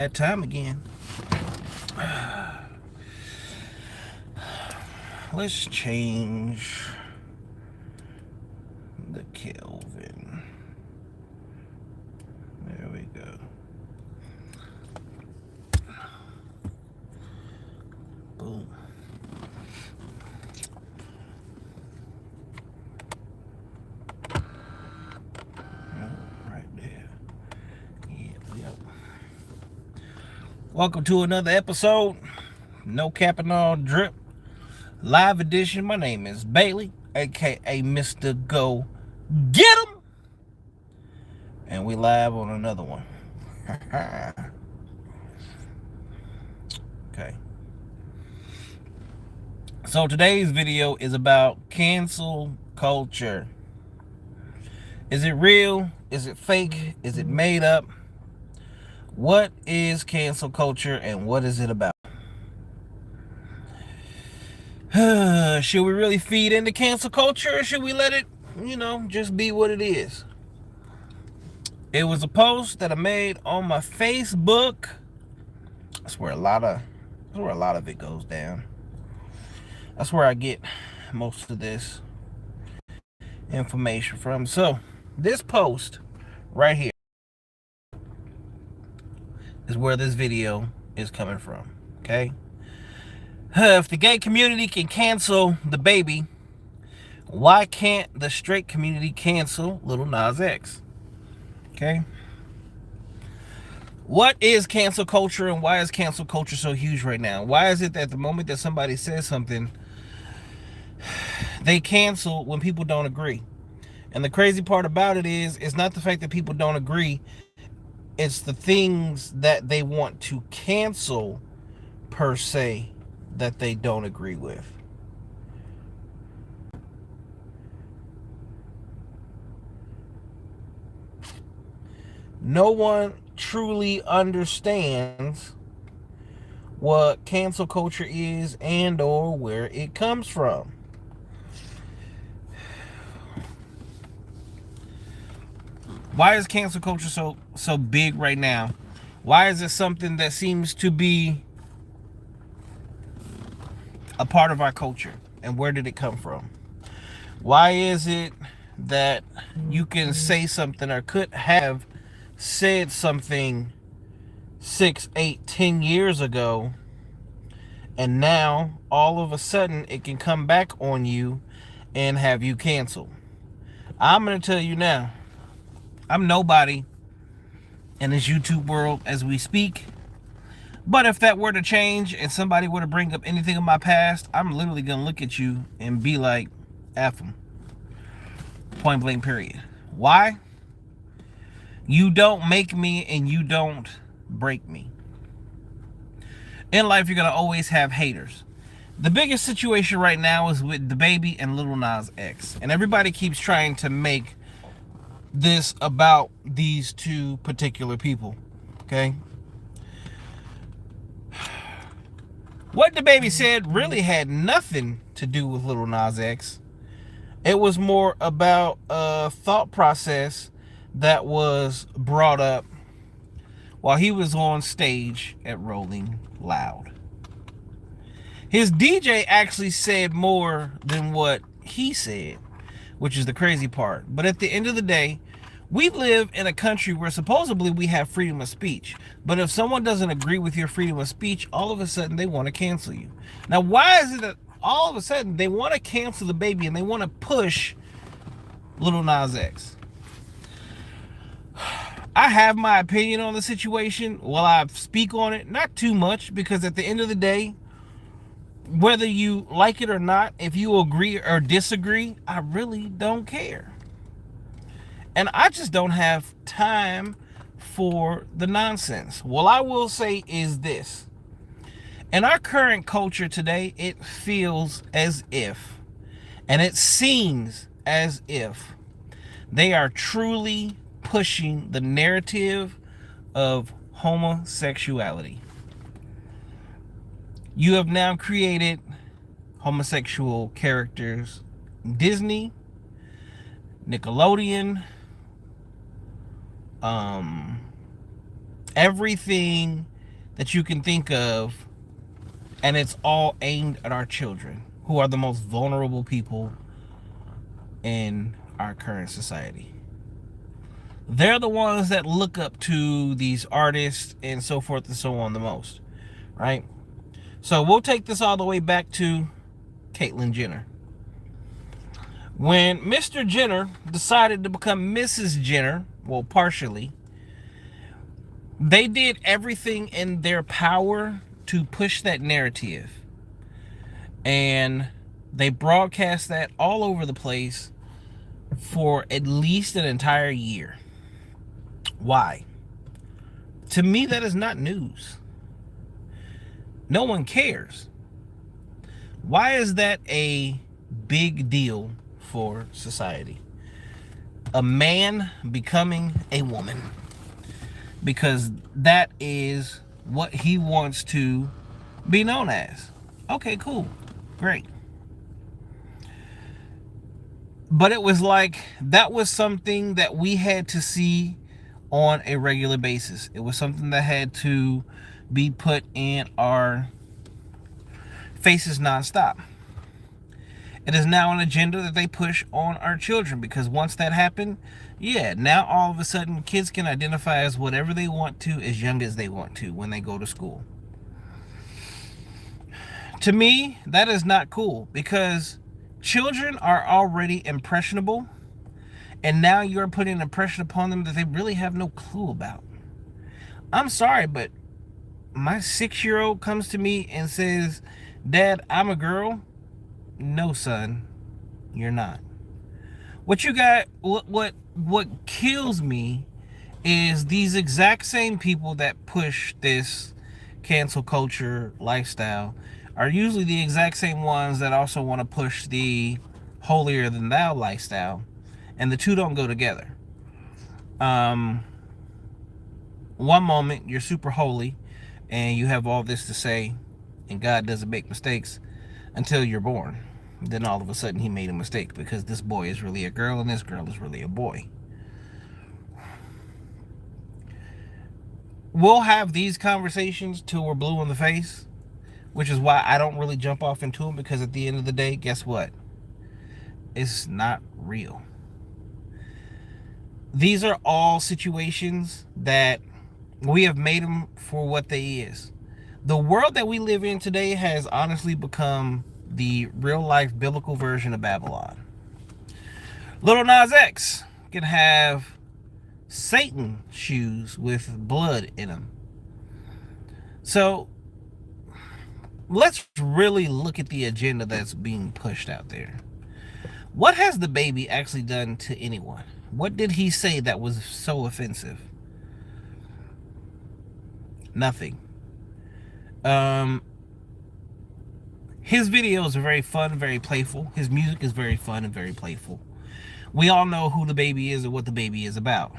That time again. Let's change the Kelvin. There we go. Boom. Right there. Yep. Welcome to another episode. No Capping All Drip. Live edition. My name is Bailey, aka Mr. Go Get 'em. And we live on another one. Okay. So today's video is about cancel culture. Is it real? Is it fake? Is it made up? What is cancel culture and what is it about? Should we really feed into cancel culture or should we let it, just be what it is? It was a post that I made on my Facebook. That's where a lot of it goes down. That's where I get most of this information from. So, this post right here is where this video is coming from, okay? If the gay community can cancel the baby, why can't the straight community cancel Lil Nas X? Okay? What is cancel culture and why is cancel culture so huge right now? Why is it that the moment that somebody says something, they cancel when people don't agree? And the crazy part about it is, it's not the fact that people don't agree, it's the things that they want to cancel per se that they don't agree with. No one truly understands what cancel culture is and or where it comes from. Why is cancel culture so big right now? Why is it something that seems to be a part of our culture? And where did it come from? Why is it that you can say something or could have said something 6, 8, 10 years ago, and now all of a sudden it can come back on you and have you canceled? I'm going to tell you now, I'm nobody in this YouTube world as we speak. But if that were to change and somebody were to bring up anything in my past, I'm literally going to look at you and be like, F them. Point blank period. Why? You don't make me and you don't break me. In life, you're going to always have haters. The biggest situation right now is with the baby and Lil Nas X. And everybody keeps trying to make this about these two particular people. Okay? What the baby said really had nothing to do with Lil Nas X. It was more about a thought process that was brought up while he was on stage at Rolling Loud. His DJ actually said more than what he said, which is the crazy part. But at the end of the day, we live in a country where supposedly we have freedom of speech. But if someone doesn't agree with your freedom of speech, all of a sudden they want to cancel you. Now, why is it that all of a sudden they want to cancel the baby and they want to push Lil Nas X? I have my opinion on the situation. While I speak on it, not too much, because at the end of the day, whether you like it or not, if you agree or disagree, I really don't care. And I just don't have time for the nonsense. What I will say is this. In our current culture today, it feels as if, and it seems as if, they are truly pushing the narrative of homosexuality. You have now created homosexual characters. Disney, Nickelodeon, everything that you can think of, and it's all aimed at our children, who are the most vulnerable people in our current society. They're the ones that look up to these artists and so forth and so on the most, right? So we'll take this all the way back to Caitlyn Jenner. When Mr. Jenner decided to become Mrs. Jenner, well, partially, they did everything in their power to push that narrative. And they broadcast that all over the place for at least an entire year. Why? To me, that is not news. No one cares. Why is that a big deal for society? A man becoming a woman. Because that is what he wants to be known as. Okay, cool. Great. But it was like that was something that we had to see on a regular basis. It was something that had to be put in our faces nonstop. It is now an agenda that they push on our children, because once that happened, yeah, now all of a sudden kids can identify as whatever they want to as young as they want to when they go to school. To me, that is not cool, because children are already impressionable, and now you're putting an impression upon them that they really have no clue about. I'm sorry, but my 6-year-old comes to me and says, "Dad, I'm a girl." No, son, you're not. What you got, what kills me is these exact same people that push this cancel culture lifestyle are usually the exact same ones that also want to push the holier than thou lifestyle, and the two don't go together. One moment you're super holy and you have all this to say, and God doesn't make mistakes until you're born. Then all of a sudden he made a mistake, because this boy is really a girl and this girl is really a boy. We'll have these conversations till we're blue in the face, which is why I don't really jump off into them, because at the end of the day, guess what? It's not real. These are all situations that we have made them for what they is. The world that we live in today has honestly become the real life biblical version of Babylon. Lil Nas X can have Satan shoes with blood in them. So let's really look at the agenda that's being pushed out there. What has the baby actually done to anyone? What did he say that was so offensive? Nothing. His videos are very fun, very playful. His music is very fun and very playful. We all know who the baby is and what the baby is about.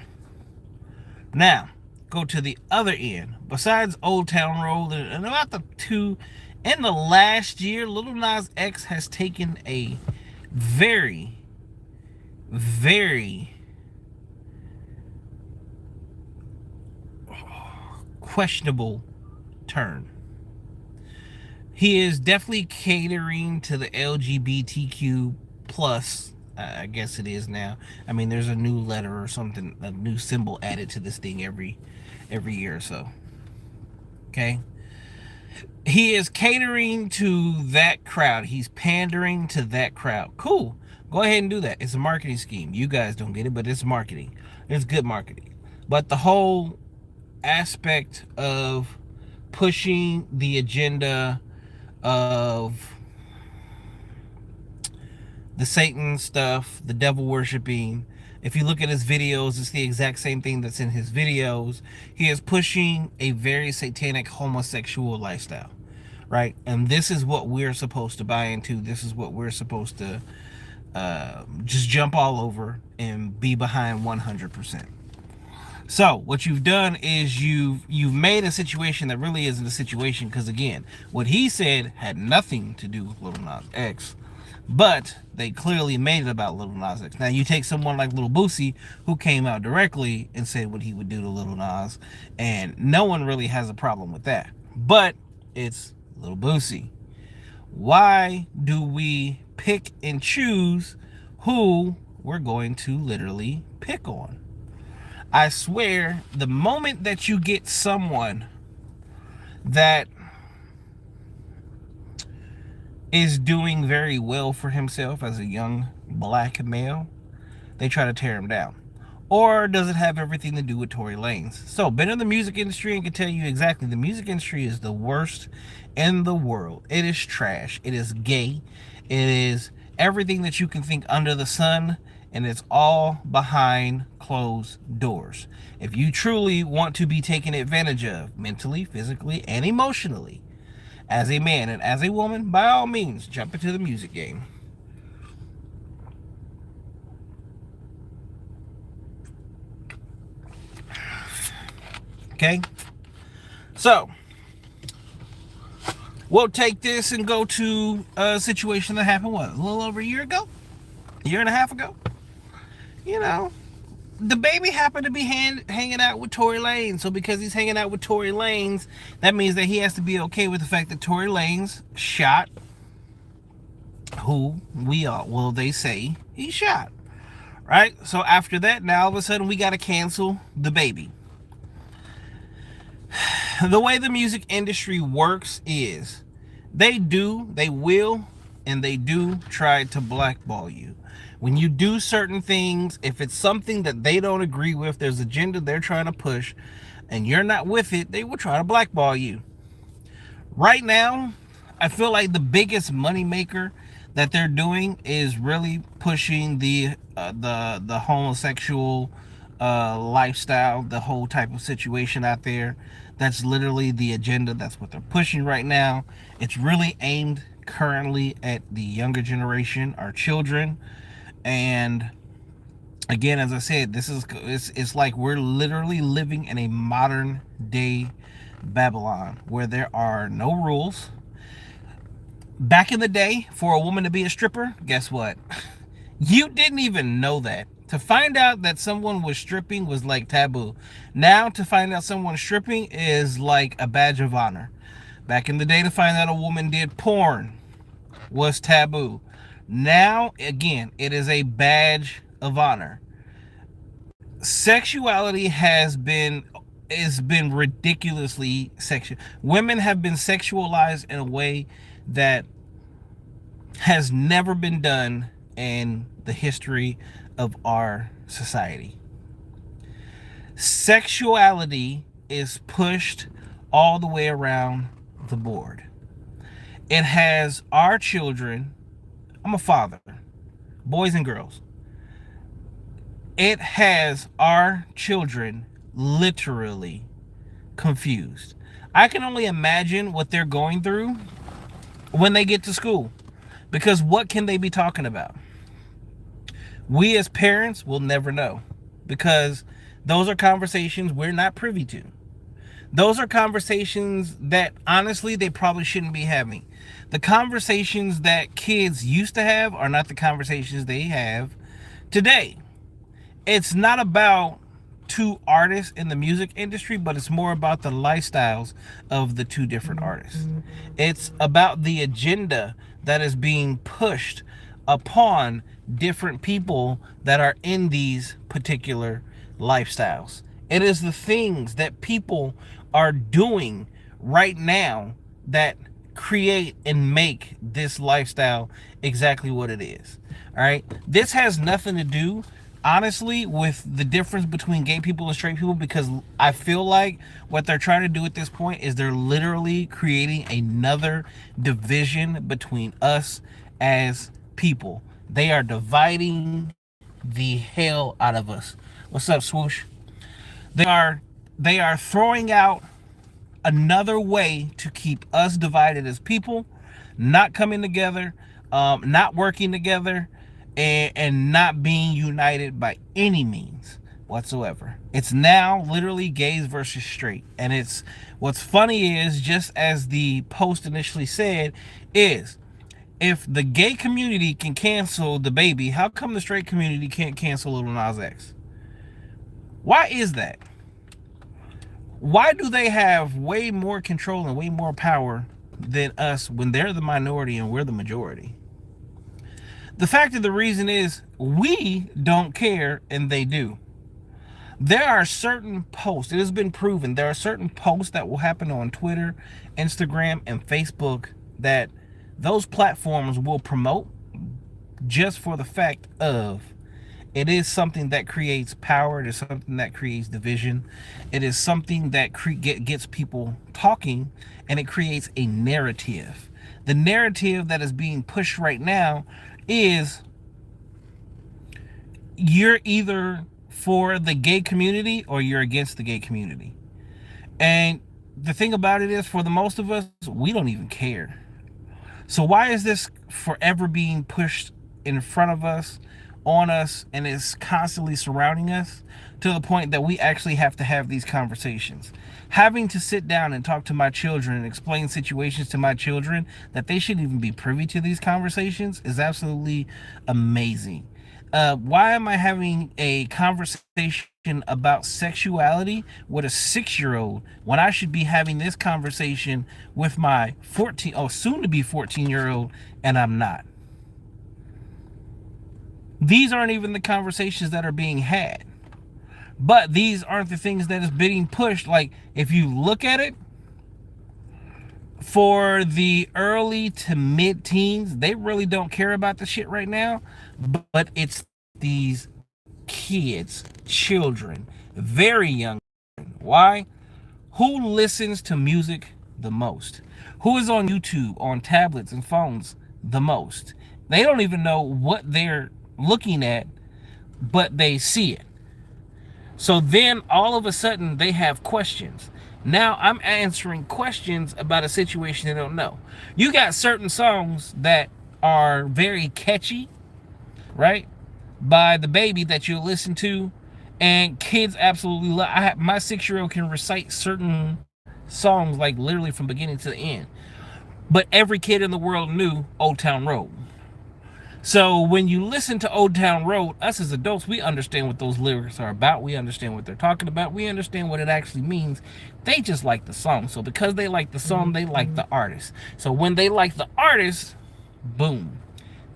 Now, go to the other end. Besides Old Town Road and about the two, in the last year, Lil Nas X has taken a very, very questionable turn. He is definitely catering to the LGBTQ plus, I guess it is now. I mean, there's a new letter or something, a new symbol added to this thing every year or so. Okay? He is catering to that crowd. He's pandering to that crowd. Cool. Go ahead and do that. It's a marketing scheme. You guys don't get it, but it's marketing. It's good marketing. But the whole aspect of pushing the agenda of the Satan stuff, the devil worshiping. If you look at his videos, it's the exact same thing that's in his videos. He is pushing a very satanic homosexual lifestyle, right? And this is what we're supposed to buy into. This is what we're supposed to just jump all over and be behind 100%. So what you've done is you've made a situation that really isn't a situation, because again, what he said had nothing to do with Lil Nas X. But they clearly made it about Lil Nas X. Now you take someone like Lil Boosie, who came out directly and said what he would do to Lil Nas, and no one really has a problem with that. But it's Lil Boosie. Why do we pick and choose who we're going to literally pick on? I swear, the moment that you get someone that is doing very well for himself as a young black male, they try to tear him down. Or does it have everything to do with Tory Lanez? So, been in the music industry and can tell you exactly, the music industry is the worst in the world. It is trash. It is gay. It is everything that you can think under the sun, and it's all behind closed doors. If you truly want to be taken advantage of mentally, physically, and emotionally, as a man and as a woman, by all means, jump into the music game. Okay? So, we'll take this and go to a situation that happened, what, a little over a year ago? A year and a half ago? You know, the baby happened to be hanging out with Tory Lanez. So because he's hanging out with Tory Lanez, that means that he has to be okay with the fact that Tory Lanez shot who they say he shot. Right? So after that, now all of a sudden we got to cancel the baby. The way the music industry works is they will, and they do try to blackball you. When you do certain things, if it's something that they don't agree with, there's an agenda they're trying to push, and you're not with it, they will try to blackball you. Right now, I feel like the biggest moneymaker that they're doing is really pushing the homosexual lifestyle, the whole type of situation out there. That's literally the agenda. That's what they're pushing right now. It's really aimed currently at the younger generation, our children. And again, as I said, it's like we're literally living in a modern day Babylon where there are no rules. Back in the day, for a woman to be a stripper, guess what? You didn't even know that. To find out that someone was stripping was like taboo. Now to find out someone stripping is like a badge of honor. Back in the day, to find out a woman did porn was taboo. Now, again, it is a badge of honor. Sexuality has been ridiculously sexual. Women have been sexualized in a way that has never been done in the history of our society. Sexuality is pushed all the way around the board. It has our children, I'm a father, boys and girls. It has our children literally confused. I can only imagine what they're going through when they get to school. Because what can they be talking about? We as parents will never know. Because those are conversations we're not privy to. Those are conversations that honestly they probably shouldn't be having. The conversations that kids used to have are not the conversations they have today. It's not about two artists in the music industry, but it's more about the lifestyles of the two different artists. It's about the agenda that is being pushed upon different people that are in these particular lifestyles. It is the things that people are doing right now that create and make this lifestyle exactly what it is. All right. This has nothing to do, honestly, with the difference between gay people and straight people, because I feel like what they're trying to do at this point is they're literally creating another division between us as people. They are dividing the hell out of us. What's up, Swoosh? They are throwing out another way to keep us divided as people, not coming together, not working together, and not being united by any means whatsoever. It's now literally gays versus straight. And what's funny is, just as the post initially said, is If the gay community can cancel the baby, how come the straight community can't cancel Lil Nas X? Why is that? Why do they have way more control and way more power than us when they're the minority and we're the majority? The fact of the reason is we don't care and they do. There are certain posts, it has been proven, there are certain posts that will happen on Twitter, Instagram, and Facebook that those platforms will promote just for the fact of it is something that creates power. It is something that creates division. It is something that gets people talking, and it creates a narrative. The narrative that is being pushed right now is you're either for the gay community or you're against the gay community. And the thing about it is, for the most of us, we don't even care. So why is this forever being pushed in front of us, on us, and is constantly surrounding us to the point that we actually have to have these conversations? Having to sit down and talk to my children and explain situations to my children that they shouldn't even be privy to these conversations is absolutely amazing. Why am I having a conversation about sexuality with a 6-year-old when I should be having this conversation with my soon to be 14-year-old, and I'm not? These aren't even the conversations that are being had. But these aren't the things that is being pushed. Like, if you look at it, for the early to mid-teens, they really don't care about the shit right now. But it's these kids, children, very young. Why? Who listens to music the most? Who is on YouTube, on tablets and phones the most? They don't even know what they're looking at, but they see it. So then all of a sudden they have questions. Now I'm answering questions about a situation they don't know. You got certain songs that are very catchy, right? By the baby that you'll listen to, and kids absolutely love. My 6-year-old can recite certain songs like literally from beginning to the end. But every kid in the world knew Old Town Road. So when you listen to Old Town Road, us as adults, we understand what those lyrics are about. We understand what they're talking about. We understand what it actually means. They just like the song. So because they like the song, they like the artist. So when they like the artist, boom,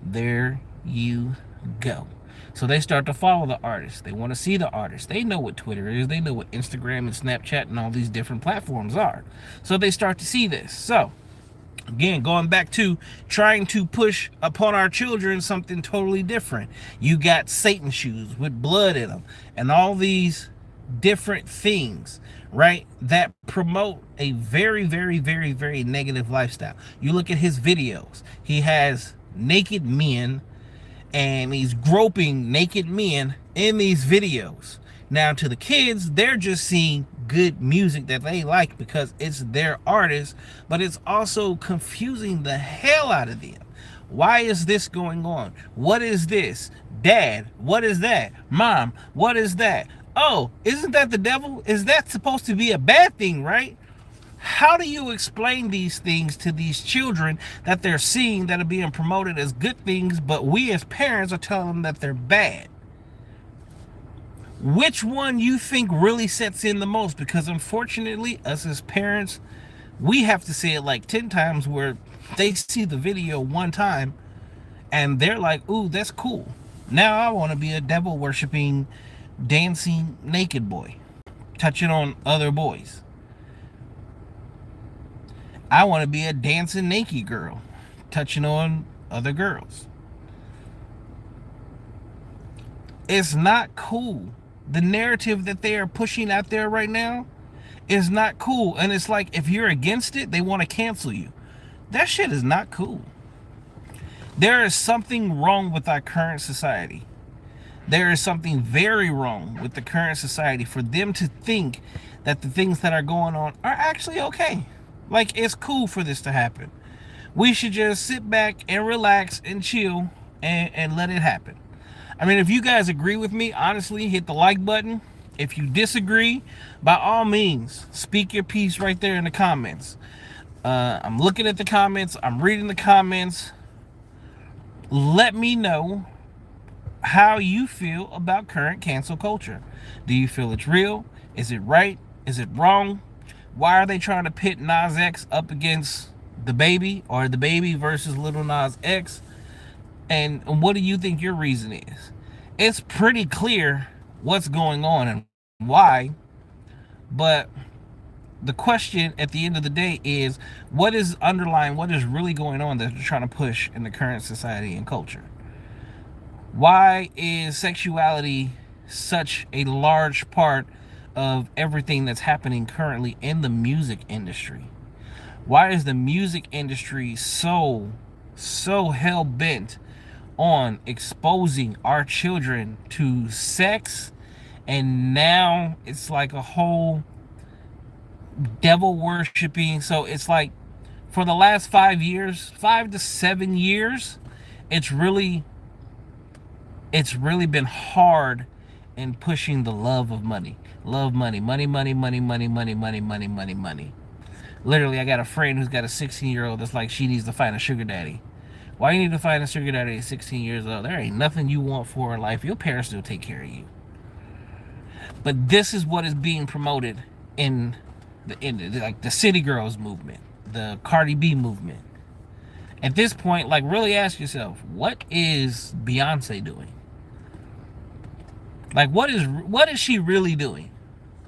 there you go. So they start to follow the artist. They want to see the artist. They know what Twitter is. They know what Instagram and Snapchat and all these different platforms are. So they start to see this. So again, going back to trying to push upon our children something totally different. You got Satan shoes with blood in them and all these different things, right, that promote a very, very, very, very negative lifestyle. You look at his videos. He has naked men and he's groping naked men in these videos. Now, to the kids, they're just seeing good music that they like because it's their artist, but it's also confusing the hell out of them. Why is this going on? What is this? Dad, what is that? Mom, what is that? Oh, isn't that the devil? Is that supposed to be a bad thing, right? How do you explain these things to these children that they're seeing that are being promoted as good things, but we as parents are telling them that they're bad? Which one you think really sets in the most? Because unfortunately, us as parents, we have to say it like 10 times, where they see the video one time and they're like, ooh, that's cool. Now I want to be a devil worshiping, dancing naked boy, touching on other boys. I want to be a dancing naked girl, touching on other girls. It's not cool. The narrative that they are pushing out there right now is not cool. And it's like, if you're against it, they want to cancel you. That shit is not cool. There is something wrong with our current society. There is something very wrong with the current society for them to think that the things that are going on are actually okay. Like, it's cool for this to happen. We should just sit back and relax and chill and let it happen. I mean, if you guys agree with me, honestly, hit the like button. If you disagree, by all means, speak your piece right there in the comments. I'm looking at the comments. I'm reading the comments. Let me know how you feel about current cancel culture. Do you feel it's real? Is it right? Is it wrong? Why are they trying to pit Nas X up against the baby, or the baby versus Little Nas X? And what do you think your reason is? It's pretty clear what's going on and why, but the question at the end of the day is, what is underlying, what is really going on that they're trying to push in the current society and culture? Why is sexuality such a large part of everything that's happening currently in the music industry? Why is the music industry so hell bent on exposing our children to sex? And now it's like a whole devil worshiping. So it's like, for the last 5 years, 5 to 7 years, it's really been hard in pushing the love of money. Love money. Money, money, money, money, money, money, money, money, money. Literally, I got a friend who's got a 16-year-old that's like, she needs to find a sugar daddy. Why you need to find a sugar daddy at 16 years old? There ain't nothing you want for in life. Your parents will take care of you. But this is what is being promoted in the City Girls movement, the Cardi B movement. At this point, like, really ask yourself, what is Beyonce doing? Like, what is she really doing?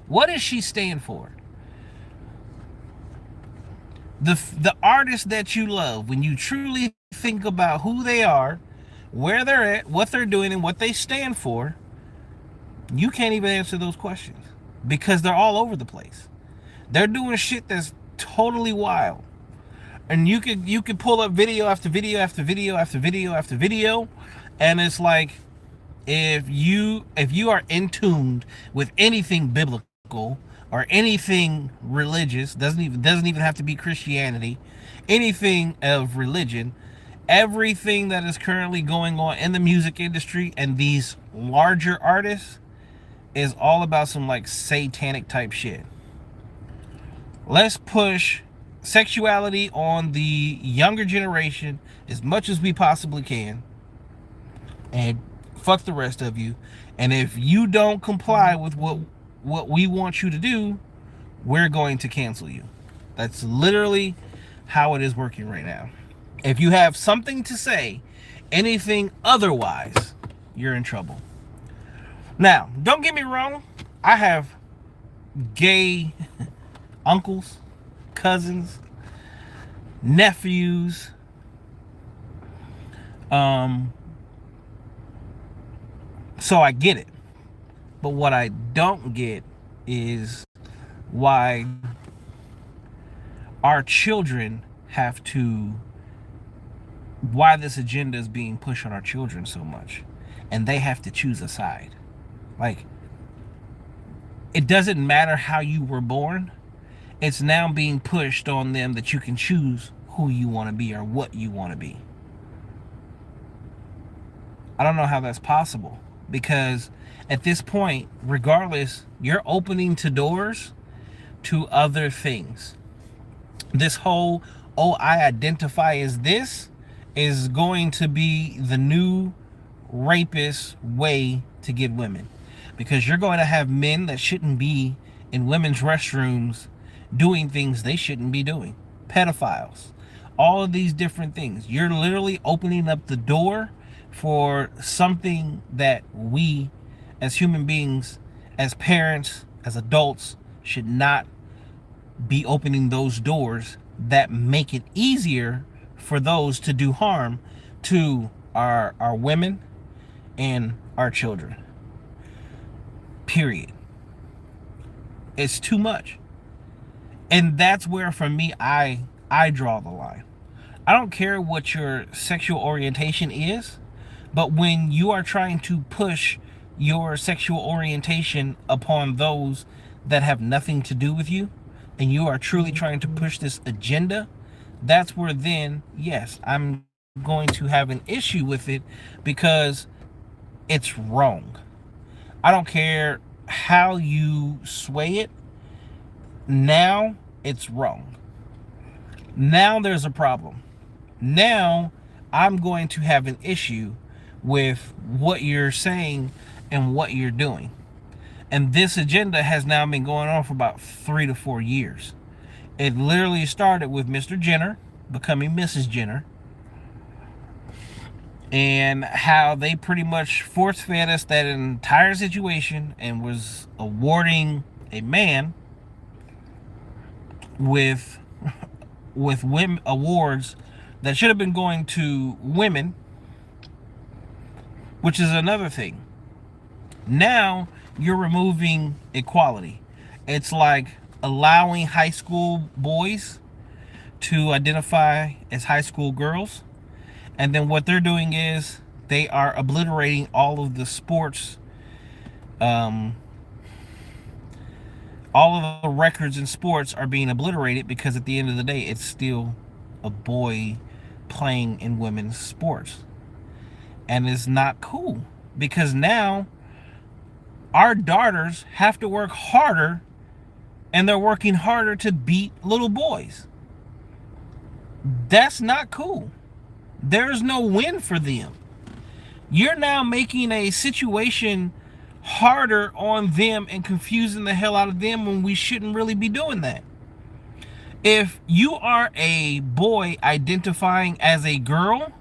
What does she stand for? The artists that you love, when you truly think about who they are, where they're at, what they're doing, and what they stand for, you can't even answer those questions because they're all over the place. They're doing shit that's totally wild. And you could pull up video after video after video after video after video, and it's like, if you are in tuned with anything biblical or anything religious, doesn't even have to be Christianity, anything of religion, everything that is currently going on in the music industry and these larger artists is all about some like satanic type shit. Let's push sexuality on the younger generation as much as we possibly can, and fuck the rest of you. And if you don't comply with what we want you to do, we're going to cancel you. That's literally how it is working right now. If you have something to say, anything otherwise, you're in trouble. Now, don't get me wrong, I have gay uncles, cousins, nephews, so I get it. But what I don't get is why our children have to, why this agenda is being pushed on our children so much, and they have to choose a side. Like, it doesn't matter how you were born. It's now being pushed on them that you can choose who you want to be or what you want to be. I don't know how that's possible, because at this point, regardless, you're opening to doors to other things. This whole, oh, I identify as this, is going to be the new rapist way to get women, because you're going to have men that shouldn't be in women's restrooms doing things they shouldn't be doing. Pedophiles, all of these different things. You're literally opening up the door for something that we as human beings, as parents, as adults, should not be opening those doors that make it easier for those to do harm to our women and our children. Period. It's too much. And that's where, for me, I draw the line. I don't care what your sexual orientation is, but when you are trying to push your sexual orientation upon those that have nothing to do with you, and you are truly trying to push this agenda, that's where then, yes, I'm going to have an issue with it, because it's wrong. I don't care how you sway it. Now it's wrong. Now there's a problem. Now I'm going to have an issue with what you're saying and what you're doing. And this agenda has now been going on for about 3 to 4 years. It literally started with Mr. Jenner becoming Mrs. Jenner, and how they pretty much force fed us that entire situation and was awarding a man with women awards that should have been going to women, which is another thing. Now you're removing equality. It's like allowing high school boys to identify as high school girls, and then what they're doing is they are obliterating all of the sports, all of the records in sports are being obliterated, because at the end of the day, it's still a boy playing in women's sports. And it's not cool, because now our daughters have to work harder, and they're working harder to beat little boys. That's not cool. There's no win for them. You're now making a situation harder on them and confusing the hell out of them when we shouldn't really be doing that. If you are a boy identifying as a girl,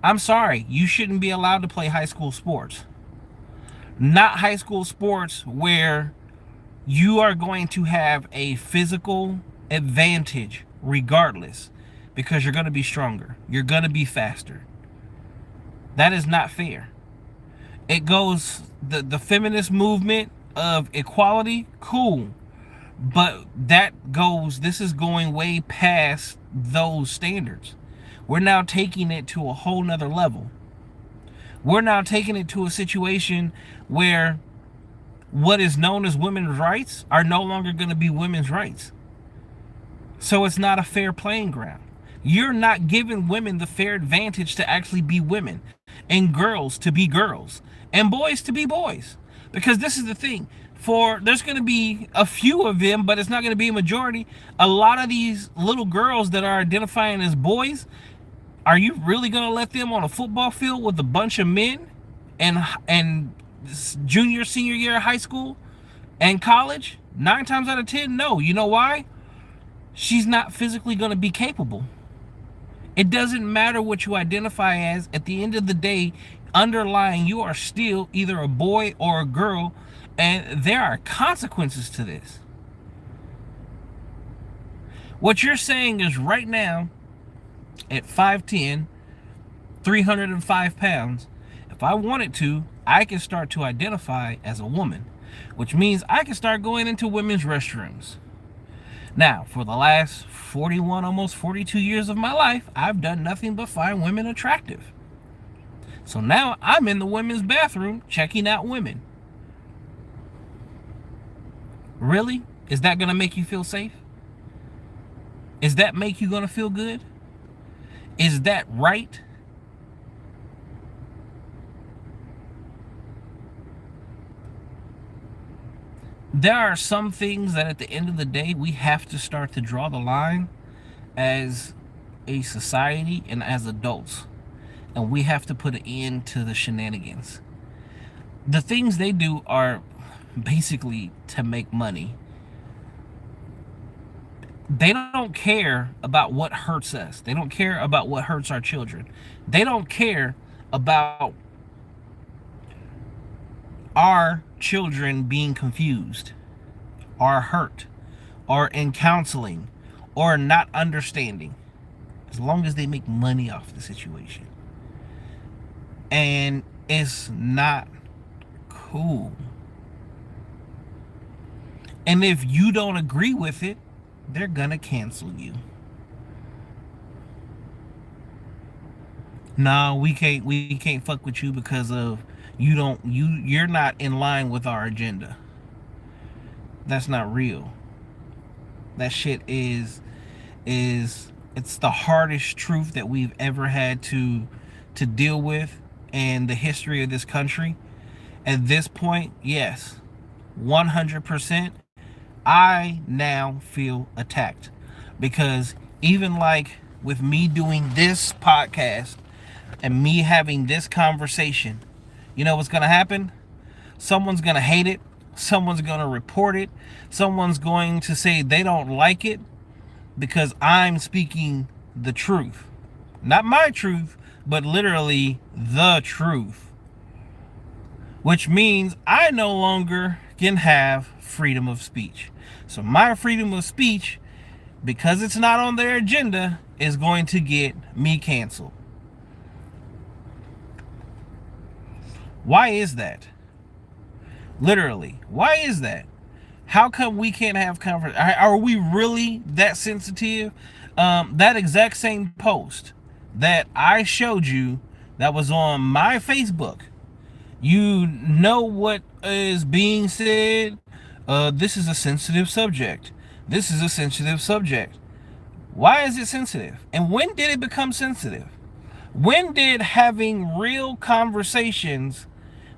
I'm sorry, you shouldn't be allowed to play high school sports. Not high school sports where you are going to have a physical advantage regardless, because you're going to be stronger. You're going to be faster. That is not fair. It goes, the feminist movement of equality, cool. But this is going way past those standards. We're now taking it to a whole nother level. We're now taking it to a situation where what is known as women's rights are no longer going to be women's rights. So it's not a fair playing ground. You're not giving women the fair advantage to actually be women, and girls to be girls, and boys to be boys. Because this is the thing. There's going to be a few of them, but it's not going to be a majority. A lot of these little girls that are identifying as boys, are you really going to let them on a football field with a bunch of men and junior, senior year of high school and college? 9 times out of 10, no. You know why? She's not physically going to be capable. It doesn't matter what you identify as. At the end of the day, underlying, you are still either a boy or a girl, and there are consequences to this. What you're saying is, right now, at 5'10", 305 pounds, if I wanted to, I can start to identify as a woman, which means I can start going into women's restrooms. Now, for the last 41, almost 42 years of my life, I've done nothing but find women attractive. So now I'm in the women's bathroom checking out women. Really? Is that going to make you feel safe? Is that make you going to feel good? Is that right? There are some things that at the end of the day, we have to start to draw the line as a society and as adults. And we have to put an end to the shenanigans. The things they do are basically to make money. They don't care about what hurts us. They don't care about what hurts our children. They don't care about our children being confused or hurt or in counseling or not understanding, as long as they make money off the situation. And it's not cool. And if you don't agree with it, they're gonna cancel you. No, we can't fuck with you because of you're not in line with our agenda. That's not real. That shit is it's the hardest truth that we've ever had to deal with in the history of this country. At this point, yes, 100%, I now feel attacked, because even like with me doing this podcast, and me having this conversation, you know what's going to happen? Someone's going to hate it. Someone's going to report it. Someone's going to say they don't like it because I'm speaking the truth. Not my truth, but literally the truth. Which means I no longer can have freedom of speech. So my freedom of speech, because it's not on their agenda, is going to get me canceled. Why is that? Literally, why is that? How come we can't have conversation? Are we really that sensitive? That exact same post that I showed you that was on my Facebook, you know what is being said? This is a sensitive subject. This is a sensitive subject. Why is it sensitive? And when did it become sensitive? When did having real conversations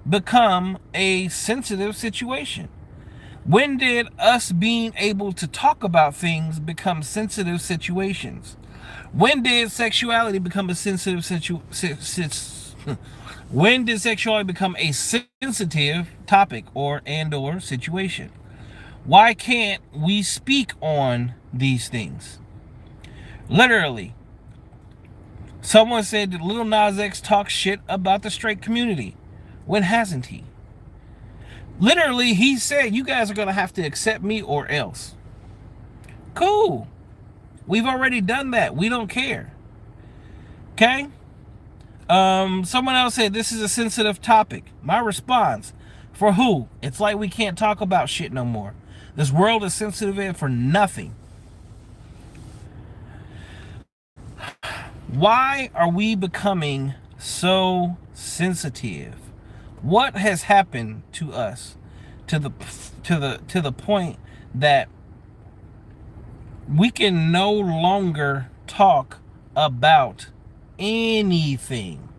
become a sensitive situation? When did us being able to talk about things become sensitive situations? When did sexuality become a sensitive when did sexuality become a sensitive topic or situation? Why can't we speak on these things? Literally, someone said that Lil Nas X talks shit about the straight community. When hasn't he? Literally, he said, you guys are going to have to accept me or else. Cool. We've already done that. We don't care. Okay? Someone else said, this is a sensitive topic. My response, for who? It's like we can't talk about shit no more. This world is sensitive for nothing. Why are we becoming so sensitive? What has happened to us to the point that we can no longer talk about anything?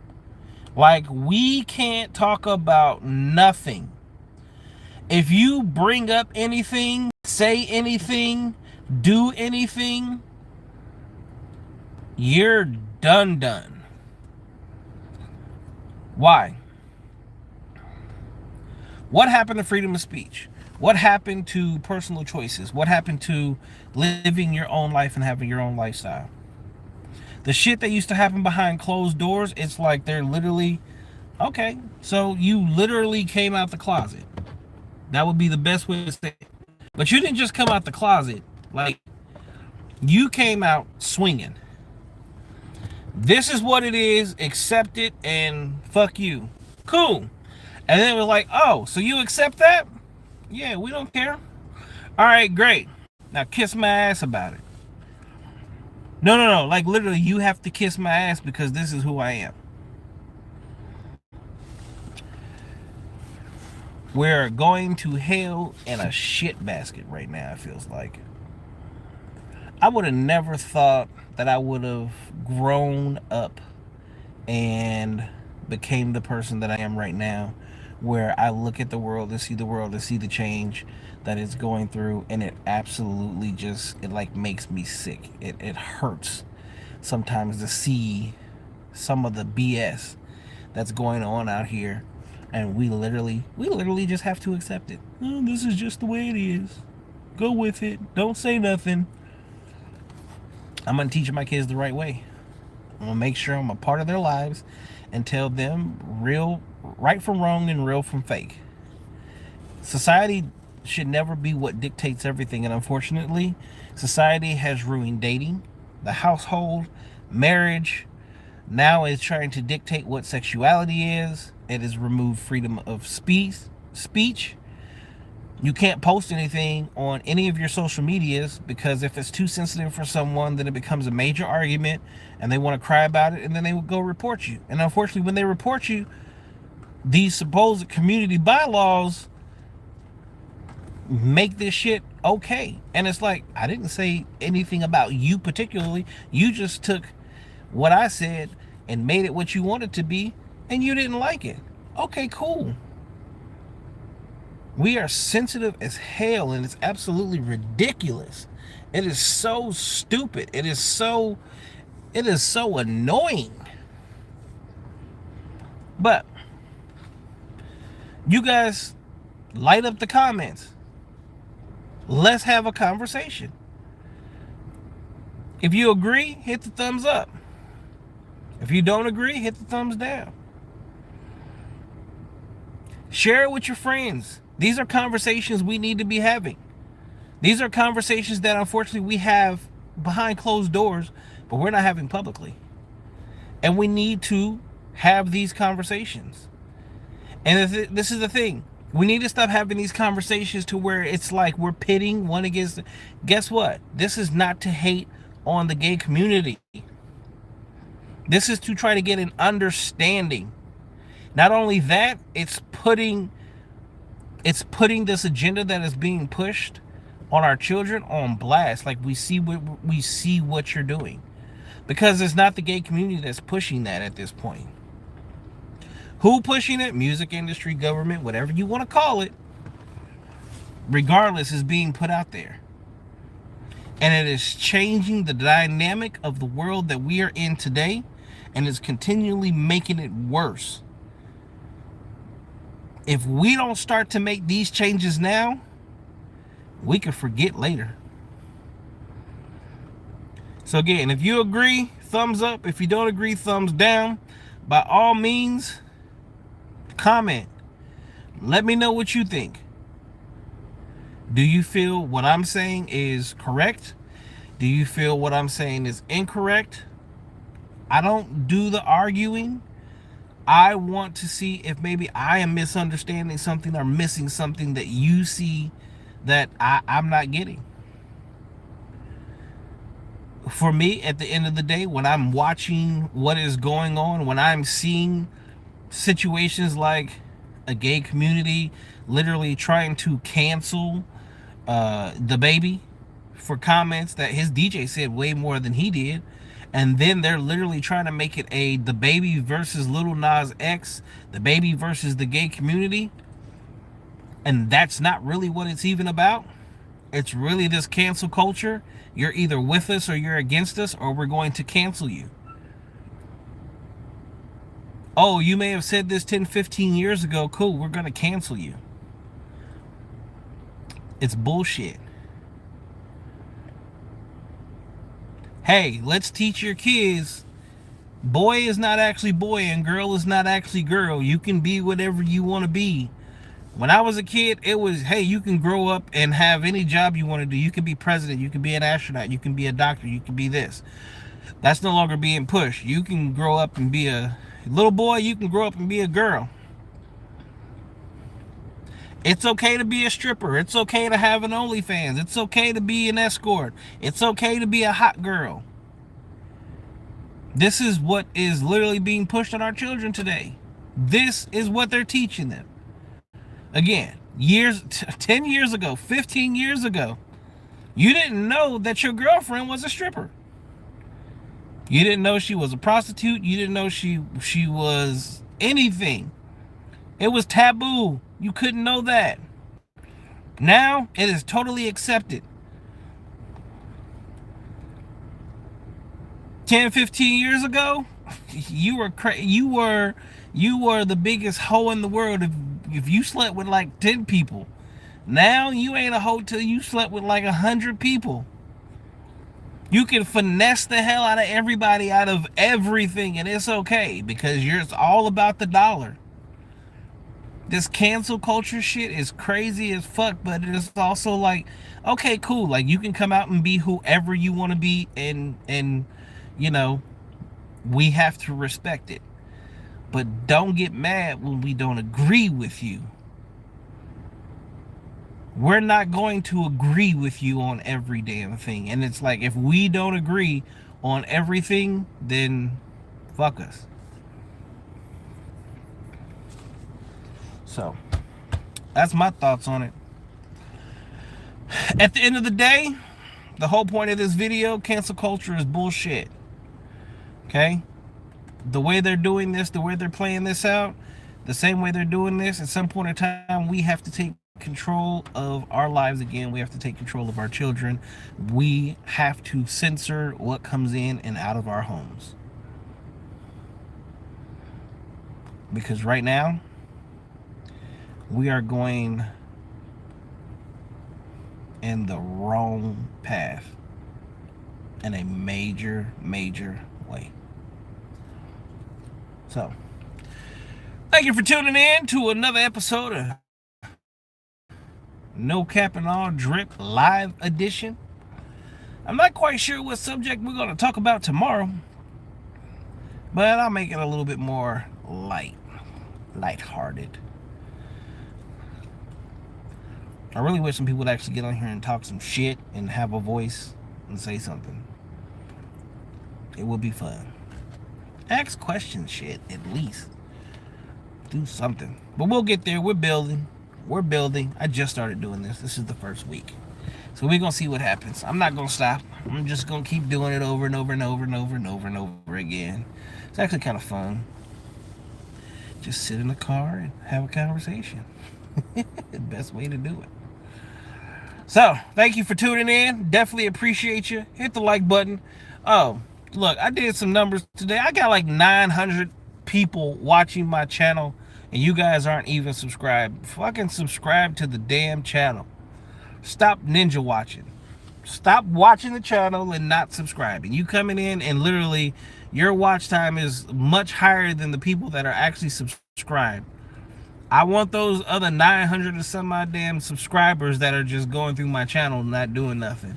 Like, we can't talk about nothing. If you bring up anything, say anything, do anything, you're done. Why? What happened to freedom of speech? What happened to personal choices? What happened to living your own life and having your own lifestyle? The shit that used to happen behind closed doors, it's like they're literally, okay, so you literally came out the closet. That would be the best way to say it. But you didn't just come out the closet. Like, you came out swinging. This is what it is. Accept it and fuck you. Cool. And then it was like, oh, so you accept that? Yeah, we don't care. All right, great. Now kiss my ass about it. No. Like, literally, you have to kiss my ass because this is who I am. We're going to hell in a shit basket right now, it feels like. I would have never thought that I would have grown up and became the person that I am right now, where I look at the world and see the change that it's going through, and it absolutely just, it like makes me sick. It hurts sometimes to see some of the BS that's going on out here, and we literally just have to accept it. Oh, this is just the way it is. Go with it. Don't say nothing. I'm gonna teach my kids the right way. I'm gonna make sure I'm a part of their lives and tell them right from wrong and real from fake. Society should never be what dictates everything, and unfortunately, society has ruined dating, the household, marriage. Now it's trying to dictate what sexuality is. It has removed freedom of speech. You can't post anything on any of your social medias because if it's too sensitive for someone, then it becomes a major argument and they want to cry about it, and then they will go report you. And unfortunately, when they report you, these supposed community bylaws make this shit okay. And it's like, I didn't say anything about you particularly. You just took what I said and made it what you wanted to be, and you didn't like it. Okay, cool. We are sensitive as hell, and it's absolutely ridiculous. It is so stupid. It is so annoying. But you guys light up the comments. Let's have a conversation. If you agree, hit the thumbs up. If you don't agree, hit the thumbs down. Share it with your friends. These are conversations we need to be having. These are conversations that unfortunately we have behind closed doors, but we're not having publicly. And we need to have these conversations. And this is the thing. We need to stop having these conversations to where it's like we're pitting one against. Guess what? This is not to hate on the gay community. This is to try to get an understanding. Not only that, it's putting this agenda that is being pushed on our children on blast. Like we see what you're doing, because it's not the gay community that's pushing that at this point. Who pushing it? Music industry, government, whatever you want to call it. Regardless, is being put out there. And it is changing the dynamic of the world that we are in today, and is continually making it worse. If we don't start to make these changes now, we can forget later. So again, if you agree, thumbs up. If you don't agree, thumbs down. By all means, comment. Let me know what you think. Do you feel what I'm saying is correct? Do you feel what I'm saying is incorrect? I don't do the arguing. I want to see if maybe I am misunderstanding something or missing something that you see that I'm not getting. For me, at the end of the day, when I'm watching what is going on, when I'm seeing situations like a gay community literally trying to cancel the baby for comments that his DJ said way more than he did, and then they're literally trying to make it the baby versus Lil Nas X, the baby versus the gay community, and that's not really what it's even about. It's really this cancel culture. You're either with us or you're against us, or we're going to cancel you. Oh, you may have said this 10, 15 years ago. Cool, we're going to cancel you. It's bullshit. Hey, let's teach your kids, boy is not actually boy and girl is not actually girl. You can be whatever you want to be. When I was a kid, it was, hey, you can grow up and have any job you want to do. You can be president, you can be an astronaut, you can be a doctor, you can be this. That's no longer being pushed. You can grow up and be a little boy, you can grow up and be a girl. It's okay to be a stripper. It's okay to have an OnlyFans. It's okay to be an escort. It's okay to be a hot girl. This is what is literally being pushed on our children today. This is what they're teaching them. Again, 10 years ago, 15 years ago, you didn't know that your girlfriend was a stripper. You didn't know she was a prostitute. You didn't know she was anything. It was taboo. You couldn't know that. Now it is totally accepted. 10, 15 years ago, you were the biggest hoe in the world if you slept with like 10 people. Now you ain't a hoe till you slept with like 100 people. You can finesse the hell out of everybody, out of everything, and it's okay, because it's all about the dollar. This cancel culture shit is crazy as fuck, but it's also like, okay, cool. Like, you can come out and be whoever you want to be, and you know, we have to respect it. But don't get mad when we don't agree with you. We're not going to agree with you on every damn thing. And it's like, if we don't agree on everything, then fuck us. So, that's my thoughts on it. At the end of the day, the whole point of this video, cancel culture is bullshit. Okay? The way they're doing this, the way they're playing this out, the same way they're doing this, at some point in time, we have to take control of our lives again. We have to take control of our children. We have to censor what comes in and out of our homes. Because right now, we are going in the wrong path in a major, major way. So, thank you for tuning in to another episode of NoCappnAllDrip Live Edition. I'm not quite sure what subject we're going to talk about tomorrow, but I'll make it a little bit more lighthearted. I really wish some people would actually get on here and talk some shit and have a voice and say something. It would be fun. Ask questions, shit, at least. Do something. But we'll get there. We're building. I just started doing this. This is the first week. So we're going to see what happens. I'm not going to stop. I'm just going to keep doing it over and over and over and over and over and over again. It's actually kind of fun. Just sit in the car and have a conversation. The best way to do it. So, thank you for tuning in. Definitely appreciate you. Hit the like button. Oh, look, I did some numbers today. I got like 900 people watching my channel, and you guys aren't even subscribed. Fucking subscribe to the damn channel. Stop ninja watching. Stop watching the channel and not subscribing. You coming in and literally your watch time is much higher than the people that are actually subscribed. I want those other 900 or some odd damn subscribers that are just going through my channel not doing nothing.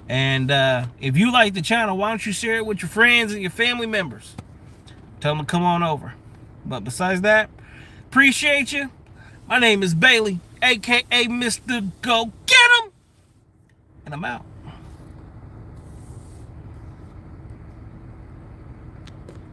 And if you like the channel, why don't you share it with your friends and your family members? Tell them to come on over. But besides that, appreciate you. My name is Bailey, aka Mr. Go Get 'em, and I'm out.